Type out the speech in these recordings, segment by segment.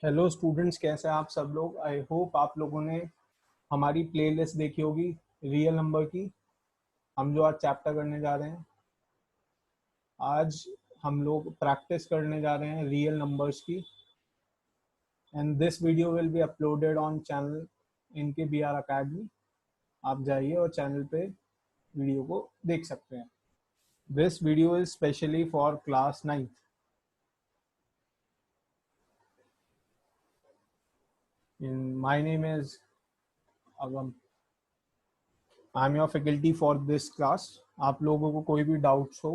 Hello students, कैसे हैं आप सब लोग। आई होप आप लोगों ने हमारी प्लेलिस्ट देखी होगी रियल नंबर की। हम जो आज चैप्टर करने जा रहे हैं, आज हम लोग प्रैक्टिस करने जा रहे हैं रियल नंबर्स की। And this video will be uploaded on channel इनके बी आर अकेडमी। आप जाइए और चैनल पे वीडियो को देख सकते हैं। This video is specially for class 9th। My name is Agam. I am your faculty for this class. आप लोगों को कोई भी डाउट्स हो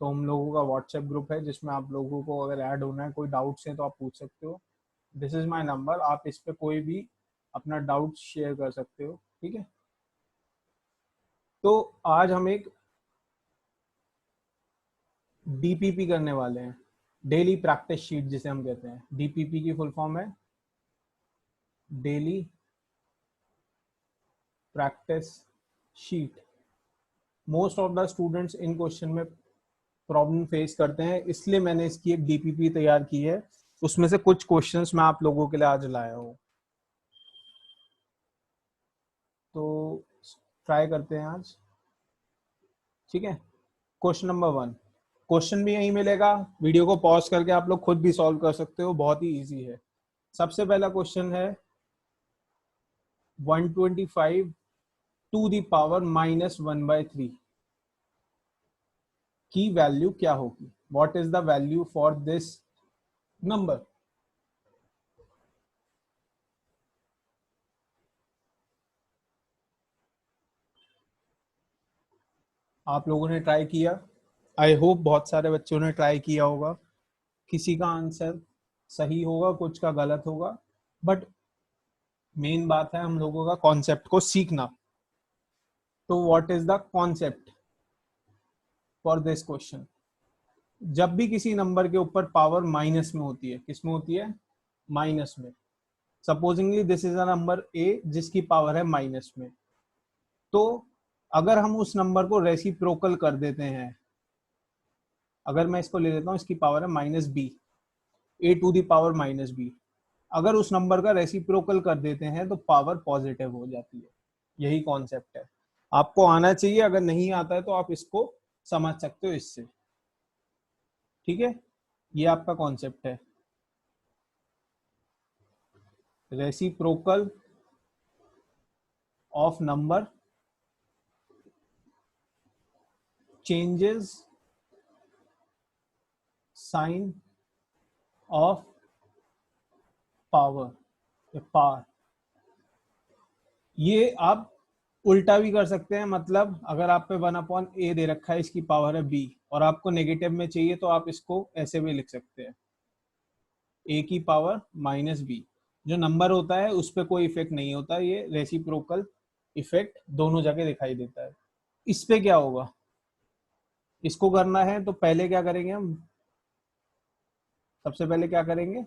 तो हम लोगों का व्हाट्सएप ग्रुप है जिसमें आप लोगों को अगर ऐड होना है, कोई डाउट्स हैं तो आप पूछ सकते हो। दिस इज माय नंबर, आप इस पे कोई भी अपना डाउट शेयर कर सकते हो। ठीक है, तो आज हम एक डीपीपी करने वाले हैं, डेली प्रैक्टिस शीट जिसे हम कहते हैं। डीपीपी की फुल फॉर्म है daily practice sheet. Most of the students in question में प्रॉब्लम फेस करते हैं, इसलिए मैंने इसकी एक डीपीपी तैयार की है। उसमें से कुछ क्वेश्चंस मैं आप लोगों के लिए आज लाया हूँ, तो ट्राई करते हैं आज। ठीक है, क्वेश्चन नंबर 1। क्वेश्चन भी यही मिलेगा, वीडियो को पॉज करके आप लोग खुद भी सॉल्व कर सकते हो, बहुत ही इजी है। सबसे पहला क्वेश्चन है 125 टू द पावर -1/3 की वैल्यू क्या होगी। What is the value for this number. आप लोगों ने ट्राई किया, आई होप बहुत सारे बच्चों ने ट्राई किया होगा। किसी का आंसर सही होगा, कुछ का गलत होगा, बट मेन बात है हम लोगों का कॉन्सेप्ट को सीखना। तो what is the concept for this question. जब भी किसी नंबर के ऊपर पावर माइनस में होती है, किस में होती है, माइनस में। Supposedly this is a number A जिसकी पावर है माइनस में, तो अगर हम उस नंबर को रेसिप्रोकल कर देते हैं, अगर मैं इसको ले लेता हूं, इसकी पावर है -b, a to the power -b। अगर उस नंबर का रेसिप्रोकल कर देते हैं तो पावर पॉजिटिव हो जाती है। यही कॉन्सेप्ट है, आपको आना चाहिए। अगर नहीं आता है तो आप इसको समझ सकते हो इससे। ठीक है, ये आपका कॉन्सेप्ट है, reciprocal of number changes sign of power. ये आप उल्टा भी कर सकते हैं, मतलब अगर आप पे 1/a दे रखा है, इसकी पावर है b, और आपको नेगेटिव में चाहिए तो आप इसको ऐसे भी लिख सकते हैं, a की पावर -b। जो नंबर होता है उस पर कोई इफेक्ट नहीं होता, ये रेसिप्रोकल इफेक्ट दोनों जगह दिखाई देता है। इस पे क्या होगा, इसको करना है तो पहले क्या करेंगे हम, सबसे पहले क्या करेंगे,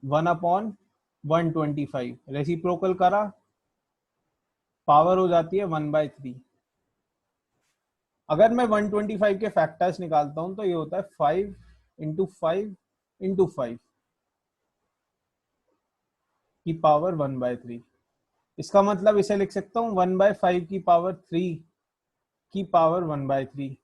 1/125 रेसिप्रोकल करा, पावर हो जाती है 1/3। अगर मैं 125 के फैक्टर्स निकालता हूं तो ये होता है 5 × 5 × 5 की पावर 1/3। इसका मतलब इसे लिख सकता हूँ 1/5 की पावर 3 की पावर 1/3।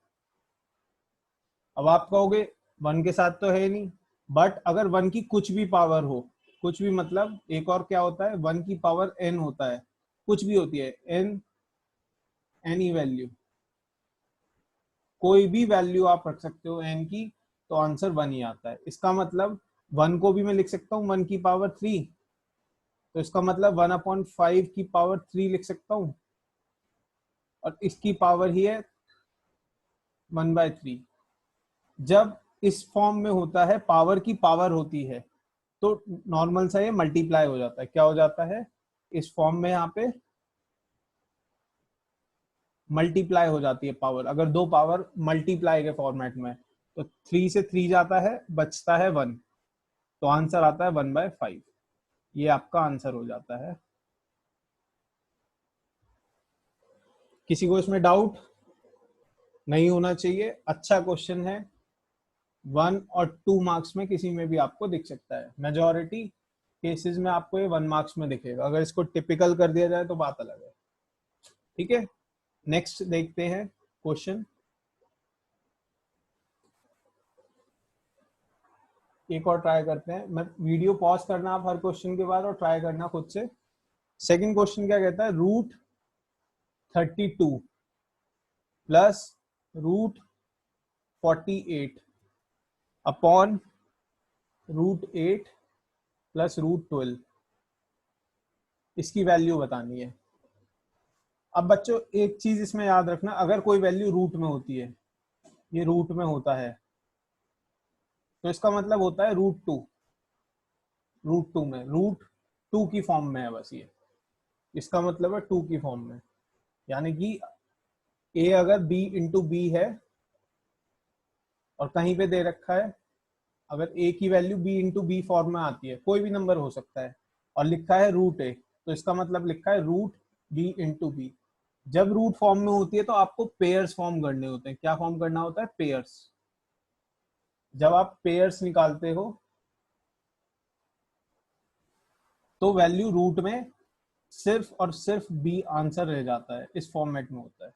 अब आप कहोगे 1 के साथ तो है नहीं, बट अगर 1 की कुछ भी पावर हो, कुछ भी मतलब एक और क्या होता है, 1 की पावर n होता है, कुछ भी होती है n, एनी वैल्यू, कोई भी वैल्यू आप रख सकते हो n की, तो आंसर 1 ही आता है। इसका मतलब 1 को भी मैं लिख सकता हूँ 1 की पावर 3, तो इसका मतलब 1/5 की पावर 3 लिख सकता हूँ, और इसकी पावर ही है 1/3। जब इस फॉर्म में होता है, पावर की पावर होती है, तो नॉर्मल सा ये मल्टीप्लाई हो जाता है। क्या हो जाता है, इस फॉर्म में यहाँ पे मल्टीप्लाई हो जाती है पावर। अगर दो पावर मल्टीप्लाई के फॉर्मेट में, तो 3 से 3 जाता है, बचता है 1, तो आंसर आता है 1/5। ये आपका आंसर हो जाता है। किसी को इसमें डाउट नहीं होना चाहिए, अच्छा क्वेश्चन है। 1 और 2 मार्क्स में किसी में भी आपको दिख सकता है। मेजॉरिटी केसेस में आपको ये 1 मार्क्स में दिखेगा, अगर इसको टिपिकल कर दिया जाए तो बात अलग है। ठीक है, नेक्स्ट देखते हैं क्वेश्चन। एक और ट्राई करते हैं, मैं वीडियो पॉज करना आप हर क्वेश्चन के बाद और ट्राई करना खुद से। सेकंड क्वेश्चन क्या कहता है, रूट 32 प्लस रूट 48 अपॉन रूट 8 प्लस रूट 12, इसकी वैल्यू बतानी है। अब बच्चों एक चीज इसमें याद रखना, अगर कोई वैल्यू रूट में होती है, ये रूट में होता है, तो इसका मतलब होता है रूट 2, रूट 2 में, रूट 2 की फॉर्म में है बस ये, इसका मतलब है 2 की फॉर्म में। यानी कि a अगर b इंटू बी है और कहीं पे दे रखा है, अगर a की value b into B form में आती है, कोई भी नंबर हो सकता है, और लिखा है रूट a, तो इसका मतलब लिखा है रूट b इंटू बी। जब रूट फॉर्म में होती है तो आपको पेयर्स फॉर्म करने होते हैं। क्या फॉर्म करना होता है, पेयर्स। जब आप पेयर्स निकालते हो तो वैल्यू रूट में सिर्फ और सिर्फ बी आंसर रह जाता है, इस फॉर्मेट में होता है।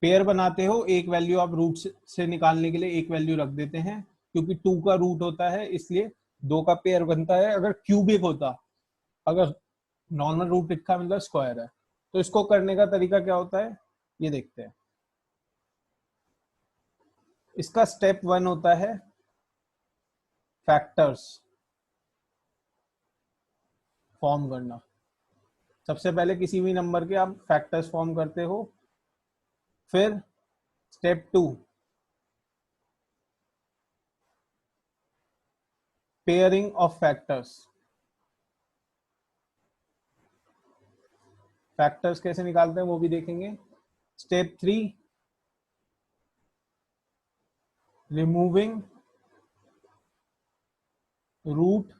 पेयर बनाते हो, एक वैल्यू आप रूट से निकालने के लिए एक वैल्यू रख देते हैं, क्योंकि 2 का रूट होता है इसलिए 2 का पेयर बनता है। अगर क्यूबिक होता, अगर नॉर्मल रूट लिखा मतलब स्क्वायर है, तो इसको करने का तरीका क्या होता है ये देखते हैं। इसका स्टेप 1 होता है फैक्टर्स फॉर्म करना। सबसे पहले किसी भी नंबर के आप फैक्टर्स फॉर्म करते हो। फिर step 2 pairing of factors. Factors कैसे निकालते हैं वो भी देखेंगे। स्टेप 3 रिमूविंग रूट,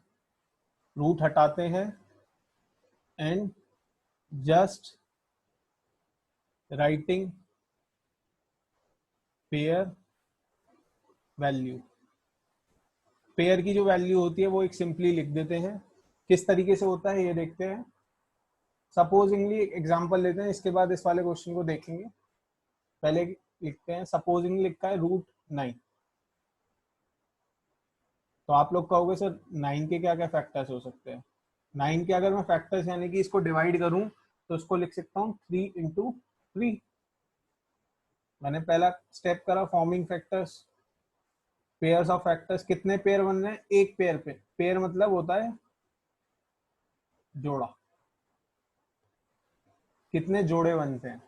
रूट हटाते हैं, and just writing pair value. Pair की जो वैल्यू होती है वो एक सिंपली लिख देते हैं। किस तरीके से होता है ये देखते हैं। सपोजिंगली एग्जांपल लेते हैं, इसके बाद इस वाले क्वेश्चन को देखेंगे। पहले लिखते हैं, सपोजिंगली लिखा है रूट 9, तो आप लोग कहोगे सर 9 के क्या क्या फैक्टर्स हो सकते हैं। 9 के अगर मैं फैक्टर्स यानी कि इसको डिवाइड करूं तो इसको लिख सकता हूँ 3 इंटू 3। मैंने पहला स्टेप करा forming factors, pairs of factors. कितने पेयर बन रहे हैं, एक पेयर पे, पेयर मतलब होता है जोड़ा, कितने जोड़े बनते हैं।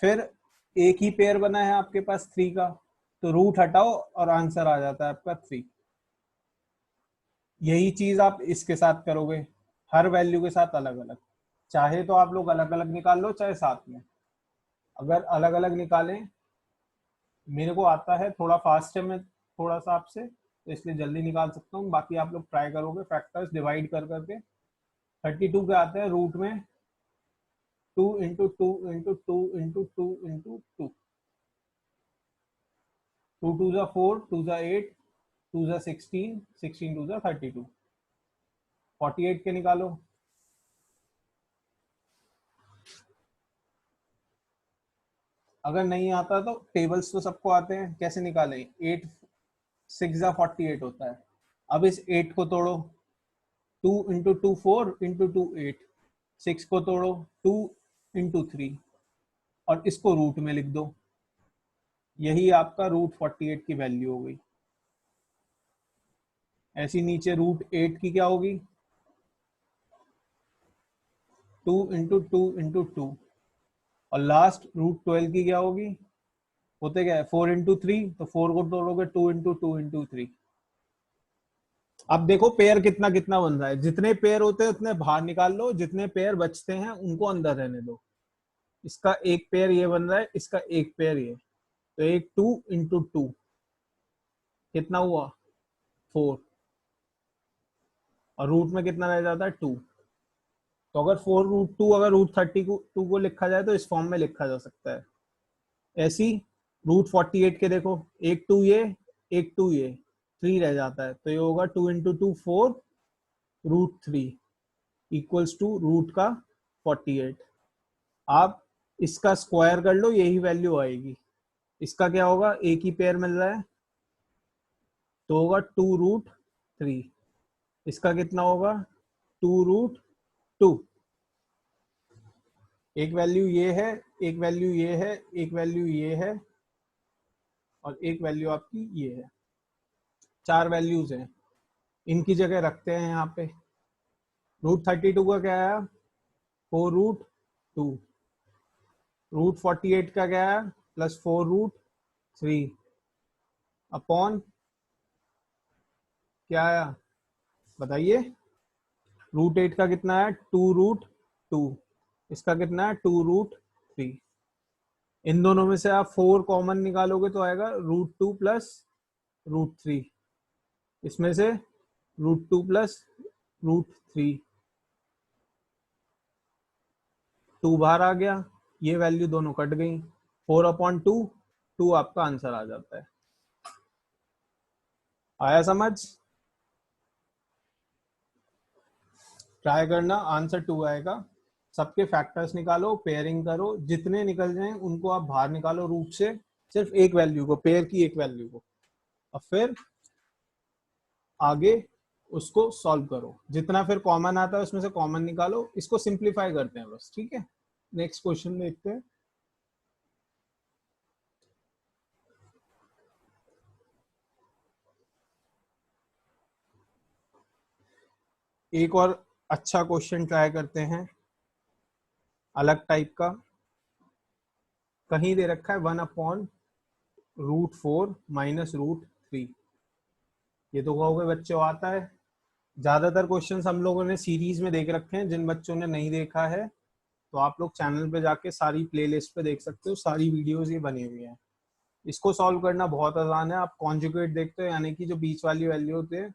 फिर एक ही पेयर बना है आपके पास 3 का, तो रूट हटाओ और आंसर आ जाता है आपका 3। यही चीज आप इसके साथ करोगे, हर वैल्यू के साथ अलग अलग। चाहे तो आप लोग अलग अलग निकाल लो, चाहे साथ में। अगर अलग अलग निकालें, मेरे को आता है, थोड़ा फास्ट है, मैं थोड़ा सा आपसे, तो इसलिए जल्दी निकाल सकता हूँ। बाकी आप लोग ट्राई करोगे फैक्टर्स डिवाइड कर करके। 32 के आते हैं रूट में 2 इंटू 2 इंटू 2 इंटू 2 इंटू 2, 2 2 जा 4, 2 जा 8, 2 जा 16, 16 2 जा 32। 48 के निकालो। अगर नहीं आता तो टेबल्स तो सबको आते हैं, कैसे निकालें। 8 6 जा 48 होता है। अब इस 8 को तोड़ो, 2 इंटू 2 4 इंटू 2 8। 6 को तोड़ो, 2 इंटू 3, और इसको रूट में लिख दो। यही आपका रूट 48 की वैल्यू हो गई। ऐसी नीचे रूट 8 की क्या होगी, 2 इंटू 2 इंटू 2, और लास्ट रूट 12 की क्या होगी, होते क्या है 4 इंटू 3, तो 4 को तोड़ोगे 2 इंटू 2 इंटू 3। अब देखो पेयर कितना कितना बन रहा है, जितने पेयर होते हैं उतने बाहर निकाल लो, जितने पेयर बचते हैं उनको अंदर रहने दो। इसका एक पेयर ये बन रहा है, इसका एक पेयर ये, तो एक 2 इंटू 2 कितना हुआ 4, और रूट में कितना रह जाता है 2। तो अगर 4 रूट 2, अगर रूट 32 को लिखा जाए तो इस फॉर्म में लिखा जा सकता है। ऐसी रूट 48 के देखो, एक 2 ये, एक 2 ये, 3 रह जाता है, तो ये होगा 2 इंटू 2 4 √3 इक्वल्स टू रूट का 48। आप इसका स्क्वायर कर लो, यही वैल्यू आएगी। इसका क्या होगा, एक ही पेयर मिल रहा है तो होगा 2√3। इसका कितना होगा 2√2। एक वैल्यू ये है, एक वैल्यू ये है, एक वैल्यू ये है और एक वैल्यू आपकी ये है। 4 वैल्यूज हैं, इनकी जगह रखते हैं यहाँ पे। √32 का क्या आया 4√2, √48 का क्या आया +4√3 अपॉन क्या आया बताइए। √8 का कितना है 2√2, इसका कितना है 2√3। इन दोनों में से आप 4 कॉमन निकालोगे तो आएगा √2 प्लस √3। इसमें से √2 प्लस √3, 2 बाहर आ गया, ये वैल्यू दोनों कट गई। 4/2, 2 आपका आंसर आ जाता है। आया समझ? ट्राई करना, आंसर 2 आएगा। सबके फैक्टर्स निकालो, पेयरिंग करो, जितने निकल जाएं उनको आप बाहर निकालो रूट से, सिर्फ एक वैल्यू को, पेयर की एक वैल्यू को, और फिर आगे उसको सॉल्व करो। जितना फिर कॉमन आता है उसमें से कॉमन निकालो। इसको सिंप्लीफाई करते हैं बस, ठीक है। नेक्स्ट क्वेश्चन देखते हैं। एक और अच्छा क्वेश्चन ट्राई करते हैं, अलग टाइप का। कहीं दे रखा है 1/√4 माइनस √3। ये तो कहोगे बच्चों आता है। ज्यादातर क्वेश्चंस हम लोगों ने सीरीज में देख रखे हैं। जिन बच्चों ने नहीं देखा है तो आप लोग चैनल पे जाके सारी प्लेलिस्ट पे देख सकते हो, सारी वीडियोस ये बनी हुई हैं। इसको सॉल्व करना बहुत आसान है। आप कॉन्जुगेट देखते हो, यानी कि जो बीच वाली वैल्यू होती है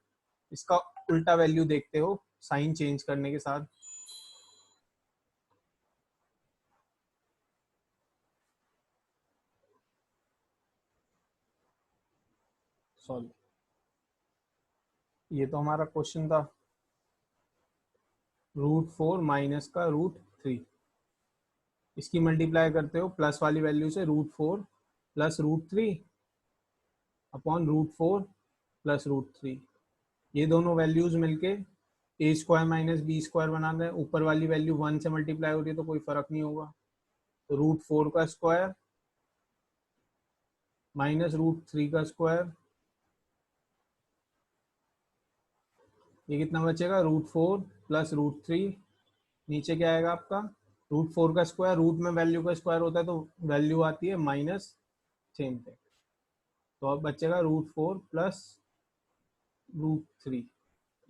इसका उल्टा वैल्यू देखते हो साइन चेंज करने के साथ। सॉल्व, ये तो हमारा क्वेश्चन था। √4 माइनस का √3, इसकी मल्टीप्लाई करते हो प्लस वाली वैल्यू से, √4 प्लस √3 अपॉन √4 प्लस √3। ये दोनों वैल्यूज मिलके a² माइनस b² बना दें। ऊपर वाली वैल्यू 1 से मल्टीप्लाई हो रही है तो कोई फर्क नहीं होगा। तो √4 का स्क्वायर माइनस √3 का स्क्वायर, ये कितना बचेगा √4 प्लस √3। नीचे क्या आएगा आपका √4 का स्क्वायर, रूट में वैल्यू का स्क्वायर होता है तो वैल्यू आती है माइनस, सेम थिंग। तो अब बचेगा √4 प्लस √3,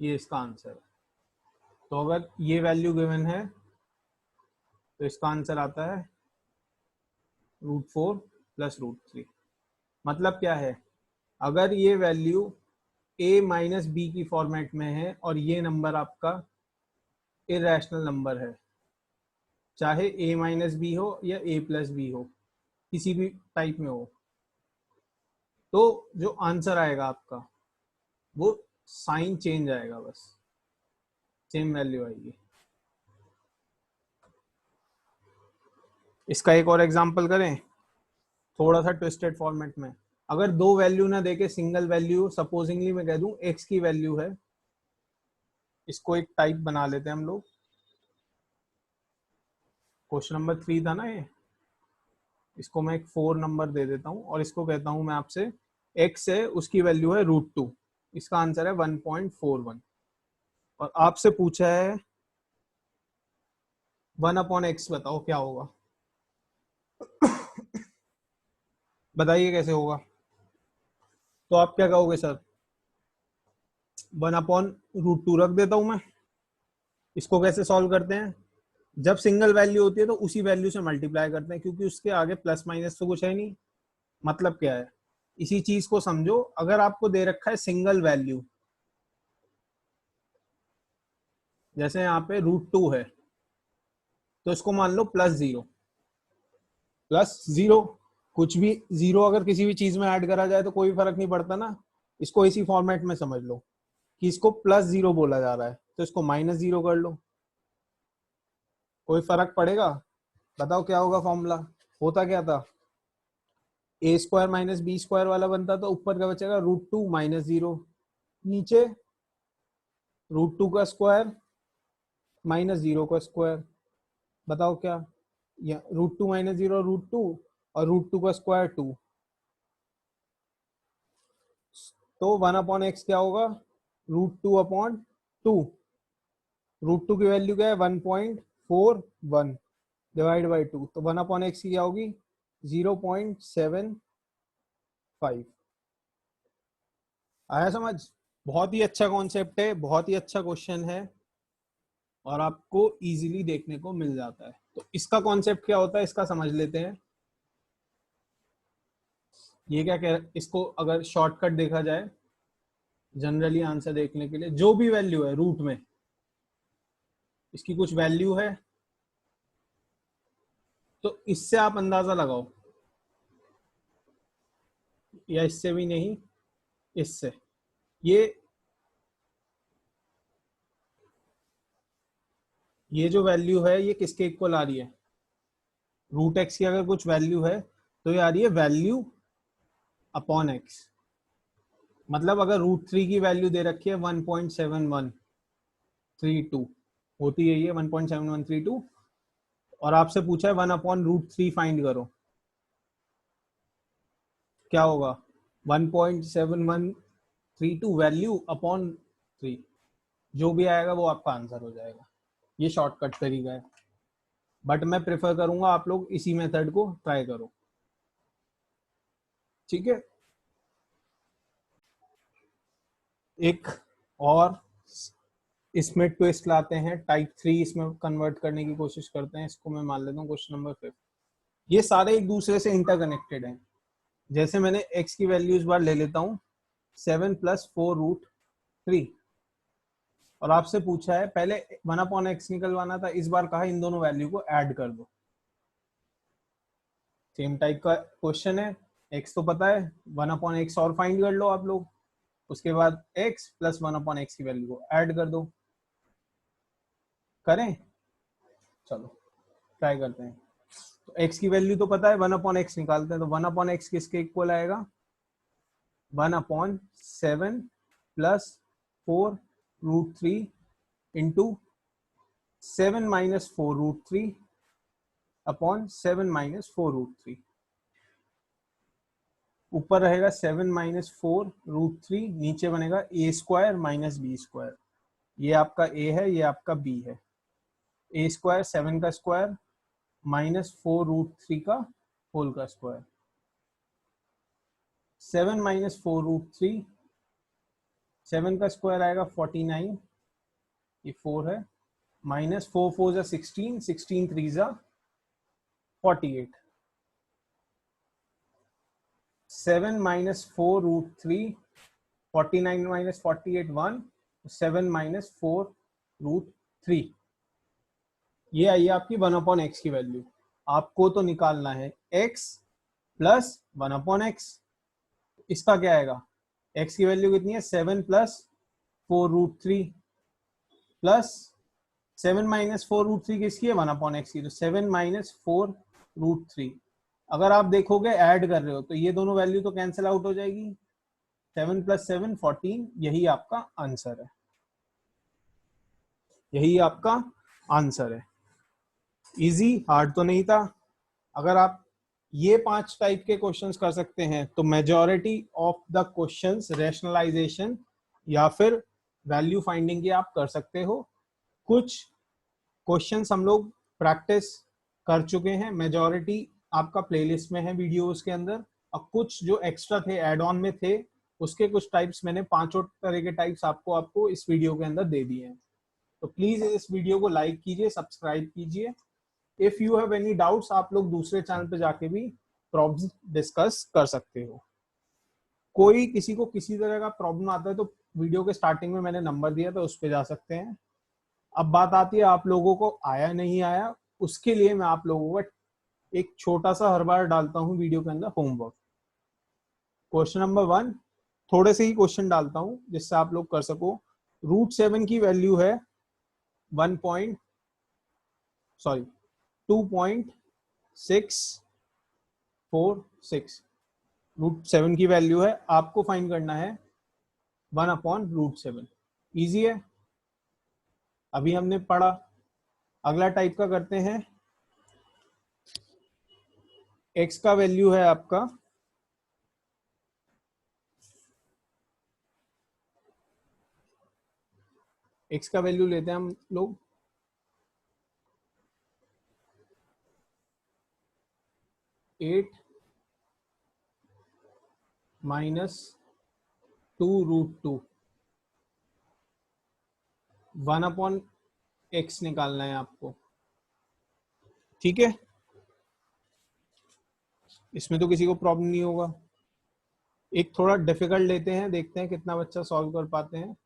ये इसका आंसर है। तो अगर ये वैल्यू गिवन है तो इसका आंसर आता है √4 प्लस √3। मतलब क्या है, अगर ये वैल्यू a माइनस बी की फॉर्मेट में है और ये नंबर आपका इरेशनल नंबर है, चाहे a माइनस बी हो या a प्लस बी हो, किसी भी टाइप में हो, तो जो आंसर आएगा आपका वो साइन चेंज आएगा, बस सेम वैल्यू आएगी। इसका एक और एग्जांपल करें, थोड़ा सा ट्विस्टेड फॉर्मेट में। अगर दो वैल्यू ना देके सिंगल वैल्यू, सपोजिंगली मैं कह दूं x की वैल्यू है, इसको एक टाइप बना लेते हैं हम लोग। क्वेश्चन नंबर 3 था ना ये, इसको मैं एक 4 नंबर दे देता हूं और इसको कहता हूं मैं आपसे x है, उसकी वैल्यू है √2, इसका आंसर है 1.41। और आपसे पूछा है 1/x बताओ क्या होगा। बताइए कैसे होगा। तो आप क्या कहोगे सर, 1/√2 रख देता हूं मैं। इसको कैसे सॉल्व करते हैं, जब सिंगल वैल्यू होती है तो उसी वैल्यू से मल्टीप्लाई करते हैं, क्योंकि उसके आगे प्लस माइनस तो कुछ है नहीं। मतलब क्या है, इसी चीज को समझो। अगर आपको दे रखा है सिंगल वैल्यू, जैसे यहाँ पे √2 है, तो इसको मान लो +0, +0, कुछ भी जीरो अगर किसी भी चीज में ऐड करा जाए तो कोई फर्क नहीं पड़ता ना। इसको इसी फॉर्मेट में समझ लो। कि इसको +0 बोला जा रहा है, तो इसको -0 कर लो। कोई फर्क पड़ेगा? बताओ क्या होगा फॉर्मूला। होता क्या था, a² - b² वाला बनता, तो ऊपर का बचेगा √2 - 0, नीचे √2 का स्क्वायर -0 का स्क्वायर। बताओ क्या, या √2 - 0 √2 और √2 का स्क्वायर 2, तो 1/x क्या होगा, √2/2। √2 की वैल्यू क्या है 1.41 डिवाइड बाई 2, तो 1/x की क्या होगी 0.75। आया समझ? बहुत ही अच्छा कॉन्सेप्ट है, बहुत ही अच्छा क्वेश्चन है और आपको इजीली देखने को मिल जाता है। तो इसका कॉन्सेप्ट क्या होता है इसका समझ लेते हैं। ये क्या कह, इसको अगर शॉर्टकट देखा जाए जनरली आंसर देखने के लिए, जो भी वैल्यू है रूट में, इसकी कुछ वैल्यू है तो इससे आप अंदाजा लगाओ, या इससे भी नहीं, इससे। ये जो वैल्यू है ये किसके इक्वल आ रही है, √x की अगर कुछ वैल्यू है तो ये आ रही है वैल्यू अपॉन x। मतलब अगर √3 की वैल्यू दे रखी है 1.7132 होती है, ये 1.7132, और आपसे पूछा है 1/√3 फाइंड करो, क्या होगा 1.7132 वैल्यू अपॉन 3, जो भी आएगा वो आपका आंसर हो जाएगा। ये शॉर्टकट तरीका है, बट मैं प्रेफर करूंगा आप लोग इसी मेथड को ट्राई करो, ठीक है। एक और इसमें ट्विस्ट लाते हैं, टाइप 3 इसमें कन्वर्ट करने की कोशिश करते हैं। इसको मैं मान लेता हूँ क्वेश्चन नंबर 5। ये सारे एक दूसरे से इंटरकनेक्टेड हैं। जैसे मैंने x की वैल्यू इस बार ले लेता हूँ 7 + 4√3, और आपसे पूछा है पहले 1/x निकलवाना था, इस बार कहा इन दोनों वैल्यू को ऐड कर दो। सेम टाइप का क्वेश्चन है, x तो पता है, 1/x और फाइंड कर लो आप लोग, उसके बाद x + 1/x की वैल्यू को ऐड कर दो। करें, चलो ट्राई करते हैं। तो x की वैल्यू तो पता है, 1/x निकालते हैं, तो 1/x किसके इक्वल आएगा 1/7 + 4√3 इंटू 7 - 4√3 अपॉन 7 - 4√3। ऊपर रहेगा 7 - 4√3, नीचे बनेगा a² - b²। ये आपका a है, ये आपका b है। a² 7 का स्क्वायर - 4√3 का होल का स्क्वायर। 7 - 4√3, 7 का स्क्वायर आएगा 49, ये 4 है, -4 4 जा 16, 16 3 जा 48। 7 - 4√3, 49 - 48 1, 7 - 4√3, ये आई आपकी 1/x की वैल्यू। आपको तो निकालना है x + 1/x। इसका क्या आएगा, x की वैल्यू कितनी है 7 + 4√3 प्लस 7 - 4√3 किसकी है 1/x की, तो 7 - 4√3। अगर आप देखोगे ऐड कर रहे हो तो ये दोनों वैल्यू तो कैंसिल आउट हो जाएगी, 7 + 7 14, यही आपका आंसर है, यही आपका आंसर है। इजी, हार्ड तो नहीं था। अगर आप ये 5 टाइप के क्वेश्चंस कर सकते हैं तो majority of the questions rationalisation या फिर वैल्यू फाइंडिंग के आप कर सकते हो। कुछ क्वेश्चंस हम लोग प्रैक्टिस कर चुके हैं, मेजॉरिटी आपका प्लेलिस्ट में है वीडियोस के अंदर, और कुछ जो एक्स्ट्रा थे एड ऑन में थे, उसके कुछ टाइप्स मैंने 5 तरह के टाइप्स आपको इस वीडियो के अंदर दे दिए हैं। तो प्लीज इस वीडियो को लाइक कीजिए, सब्सक्राइब कीजिए। If you have any doubts आप लोग दूसरे चैनल पे जाके भी प्रॉब्लम डिस्कस कर सकते हो। कोई किसी को किसी तरह का प्रॉब्लम आता है तो वीडियो के स्टार्टिंग में मैंने नंबर दिया था, उस पर जा सकते हैं। अब बात आती है आप लोगों को आया नहीं आया, उसके लिए मैं आप लोगों को एक छोटा सा हर बार डालता हूं वीडियो के अंदर होमवर्क। क्वेश्चन नंबर 1, थोड़े से ही क्वेश्चन डालता हूं जिससे आप लोग कर सको। √7 की वैल्यू है 2.646। √7 की वैल्यू है, आपको फाइंड करना है 1/√7। इजी है, अभी हमने पढ़ा। अगला टाइप का करते हैं। x का वैल्यू है आपका x का वैल्यू लेते हैं हम लोग 8 - 2√2। 1/x निकालना है आपको, ठीक है। इसमें तो किसी को प्रॉब्लम नहीं होगा। एक थोड़ा डिफिकल्ट लेते हैं, देखते हैं कितना बच्चा सॉल्व कर पाते हैं।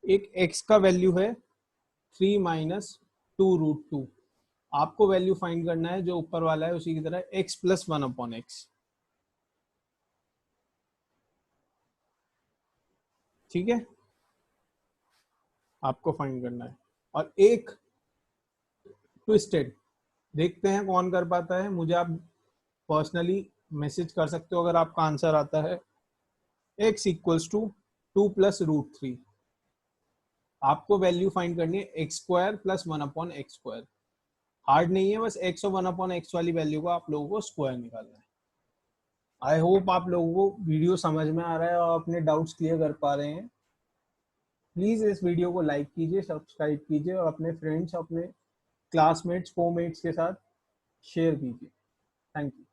एक x का वैल्यू है 3 - 2√2। आपको वैल्यू फाइंड करना है जो ऊपर वाला है उसी की तरह x + 1/x, ठीक है, आपको फाइंड करना है। और एक ट्विस्टेड, देखते हैं कौन कर पाता है। मुझे आप पर्सनली मैसेज कर सकते हो अगर आपका आंसर आता है। x = 2 + √3। आपको वैल्यू फाइंड करनी है x² + 1/x²। हार्ड नहीं है, बस x और 1/x वाली वैल्यू को आप लोगों को स्क्वायर निकालना है। आई होप आप लोगों को वीडियो समझ में आ रहा है और अपने डाउट्स क्लियर कर पा रहे हैं। प्लीज इस वीडियो को लाइक कीजिए, सब्सक्राइब कीजिए और अपने फ्रेंड्स, अपने क्लासमेट्स, कोमेट्स के साथ शेयर कीजिए। Thank you.